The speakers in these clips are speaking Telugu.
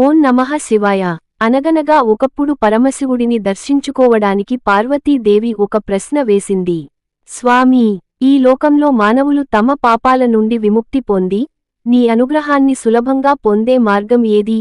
ఓం నమః శివాయ. అనగనగా ఒకప్పుడు పరమశివుడిని దర్శించుకోవడానికి పార్వతీదేవి ఒక ప్రశ్న వేసింది. స్వామీ, ఈ లోకంలో మానవులు తమ పాపాల నుండి విముక్తి పొంది నీ అనుగ్రహాన్ని సులభంగా పొందే మార్గం ఏది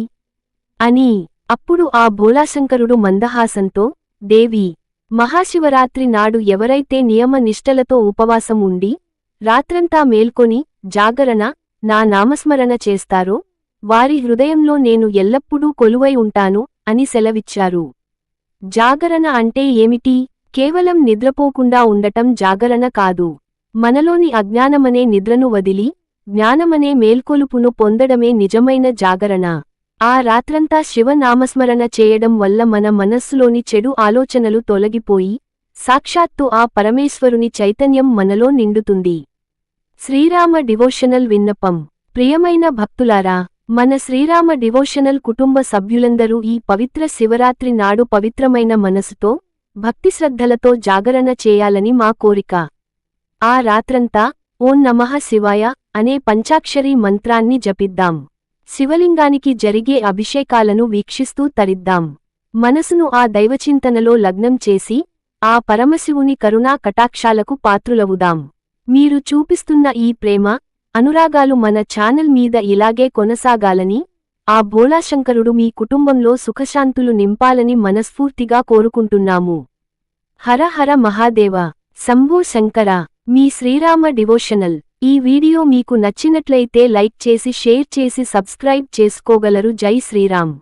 అని. అప్పుడు ఆ భోళాశంకరుడు మందహాసంతో, దేవి, మహాశివరాత్రి నాడు ఎవరైతే నియమ నిష్టలతో ఉపవాసం ఉండి రాత్రంతా మేల్కొని జాగరణ, నా నామస్మరణ చేస్తారో వారి హృదయంలో నేను ఎల్లప్పుడూ కొలువై ఉంటాను అని సెలవిచ్చారు. జాగరణ అంటే ఏమిటి? కేవలం నిద్రపోకుండా ఉండటం జాగరణ కాదు. మనలోని అజ్ఞానమనే నిద్రను వదిలి జ్ఞానమనే మేల్కొలుపును పొందడమే నిజమైన జాగరణ. ఆ రాత్రంతా శివనామస్మరణ చేయడం వల్ల మన మనస్సులోని చెడు ఆలోచనలు తొలగిపోయి సాక్షాత్తు ఆ పరమేశ్వరుని చైతన్యం మనలో నిండుతుంది. శ్రీరామ డివోషనల్ విన్నపం. ప్రియమైన భక్తులారా, మన శ్రీరామ డివోషనల్ కుటుంబ సభ్యులందరూ ఈ పవిత్ర శివరాత్రి నాడు పవిత్రమైన మనసుతో భక్తిశ్రద్ధలతో జాగరణ చేయాలని మా కోరిక. ఆ రాత్రంతా ఓం నమః శివాయ అనే పంచాక్షరీ మంత్రాన్ని జపిద్దాం. శివలింగానికి జరిగే అభిషేకాలను వీక్షిస్తూ తరిద్దాం. మనసును ఆ దైవచింతనలో లగ్నం చేసి ఆ పరమశివుని కరుణా కటాక్షాలకు పాత్రులవుదాం. మీరు చూపిస్తున్న ఈ ప్రేమ, అనురాగాలు మన ఛానల్ మీద ఇలాగే కొనసాగాలని, ఆ భోళాశంకరుడు మీ కుటుంబంలో సుఖశాంతులు నింపాలని మనస్ఫూర్తిగా కోరుకుంటున్నాము. హర హర మహాదేవ. శంభో శంకర. మీ శ్రీరామ డివోషనల్. ఈ వీడియో మీకు నచ్చినట్లయితే లైక్ చేసి షేర్ చేసి సబ్స్క్రైబ్ చేసుకోగలరు. జై శ్రీరామ్.